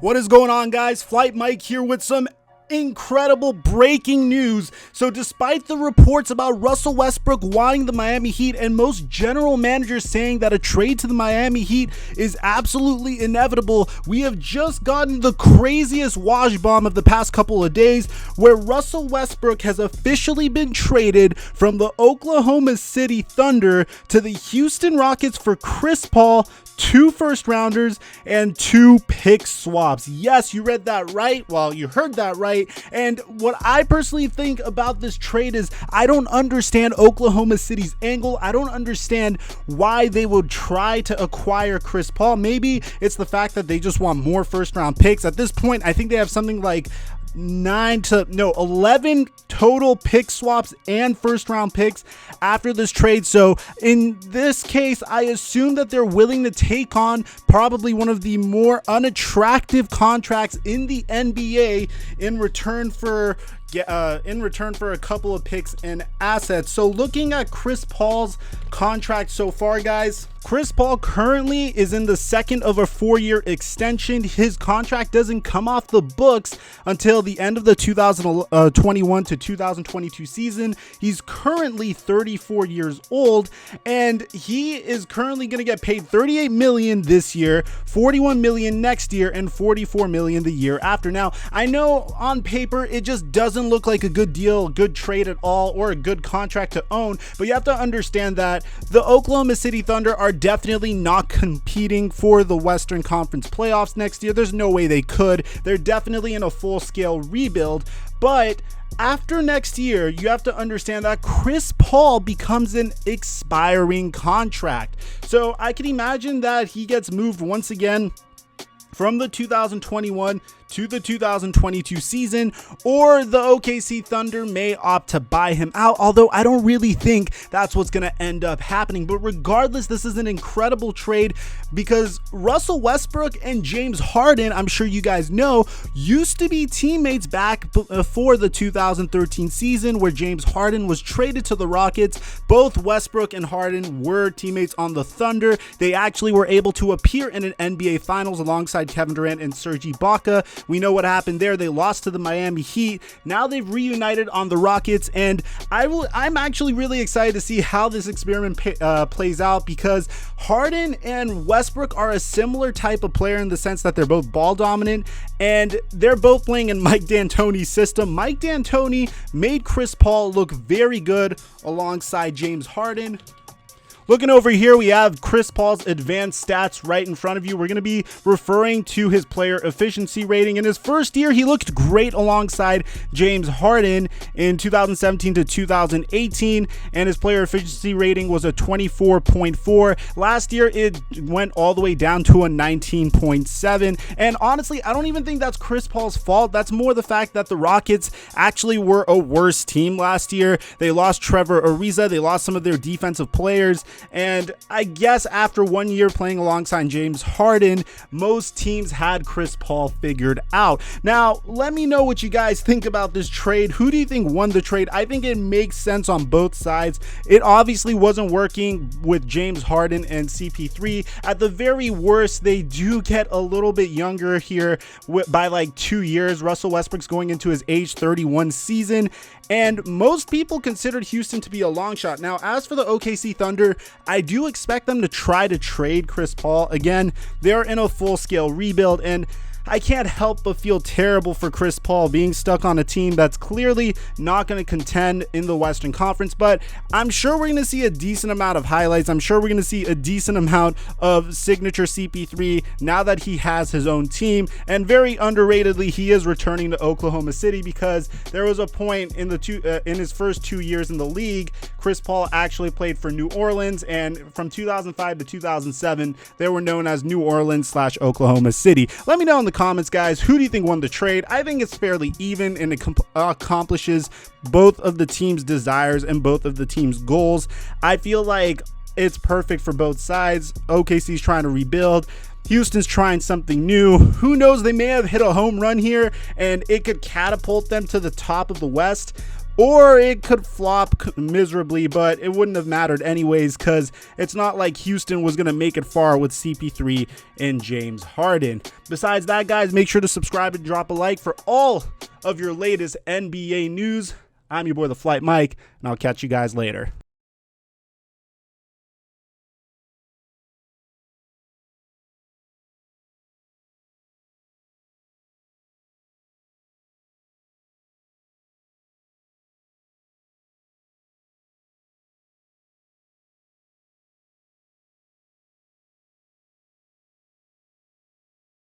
What is going on, guys? Theflightmike here with some incredible breaking news. So despite the reports about Russell Westbrook wanting the Miami Heat and most general managers saying that a trade to the Miami Heat is absolutely inevitable, we have just gotten the craziest wash bomb of the past couple of days, where Russell Westbrook has officially been traded from the Oklahoma City Thunder to the Houston Rockets for Chris Paul, 2 first-rounders, and 2 pick swaps. Yes, you read that right. Well, you heard that right. And what I personally think about this trade is I don't understand Oklahoma City's angle. I don't understand why they would try to acquire Chris Paul. Maybe it's the fact that they just want more first-round picks. At this point, I think they have something like 11 total pick swaps and first round picks after this trade. So in this case, I assume that they're willing to take on probably one of the more unattractive contracts in the NBA in return for a couple of picks and assets. So looking at Chris Paul's contract so far, guys, Chris Paul currently is in the second of a 4-year extension. His contract doesn't come off the books until the end of the 2021 to 2022 season. He's currently 34 years old, and he is currently going to get paid $38 million this year, $41 million next year, and $44 million the year after. Now, I know on paper it just doesn't look like a good deal, a good trade at all, or a good contract to own, but you have to understand that the Oklahoma City Thunder are definitely not competing for the Western Conference playoffs next year. There's no way they could. They're definitely in a full-scale rebuild, but after next year, you have to understand that Chris Paul becomes an expiring contract. So I can imagine that he gets moved once again from the 2021 to the 2022 season, or the OKC Thunder may opt to buy him out, although I don't really think that's what's going to end up happening. But regardless, this is an incredible trade because Russell Westbrook and James Harden, I'm sure you guys know, used to be teammates back before the 2013 season, where James Harden was traded to the Rockets. Both Westbrook and Harden were teammates on the Thunder. They actually were able to appear in an NBA Finals alongside Kevin Durant and Serge Ibaka. We know what happened there. They lost to the Miami Heat. Now they've reunited on the Rockets, and I'm actually really excited to see how this experiment plays out, because Harden and Westbrook are a similar type of player in the sense that they're both ball dominant, and they're both playing in Mike D'Antoni's system. Mike D'Antoni made Chris Paul look very good alongside James Harden. Looking over here, we have Chris Paul's advanced stats right in front of you. We're going to be referring to his player efficiency rating. In his first year, he looked great alongside James Harden in 2017 to 2018, and his player efficiency rating was a 24.4. Last year, it went all the way down to a 19.7. And honestly, I don't even think that's Chris Paul's fault. That's more the fact that the Rockets actually were a worse team last year. They lost Trevor Ariza. They lost some of their defensive players. And I guess after 1 year playing alongside James Harden, most teams had Chris Paul figured out. Now, let me know what you guys think about this trade. Who do you think won the trade? I think it makes sense on both sides. It obviously wasn't working with James Harden and CP3. At the very worst, they do get a little bit younger here by like 2 years. Russell Westbrook's going into his age 31 season, and most people considered Houston to be a long shot. Now, as for the OKC Thunder, I do expect them to try to trade Chris Paul. Again, they're in a full-scale rebuild, and I can't help but feel terrible for Chris Paul being stuck on a team that's clearly not going to contend in the Western Conference, but I'm sure we're going to see a decent amount of highlights. I'm sure we're going to see a decent amount of signature CP3 now that he has his own team, and very underratedly, he is returning to Oklahoma City, because there was a point in his first 2 years in the league, Chris Paul actually played for New Orleans, and from 2005 to 2007, they were known as New Orleans/Oklahoma City. Let me know in the comments, guys, who do you think won the trade? I think it's fairly even, and it accomplishes both of the team's desires and both of the team's goals. I feel like it's perfect for both sides. OKC's trying to rebuild. Houston's trying something new. Who knows? They may have hit a home run here, and it could catapult them to the top of the West. or it could flop miserably, but it wouldn't have mattered anyways because it's not like Houston was going to make it far with CP3 and James Harden. Besides that, guys, make sure to subscribe and drop a like for all of your latest NBA news. I'm your boy, Theflightmike, and I'll catch you guys later.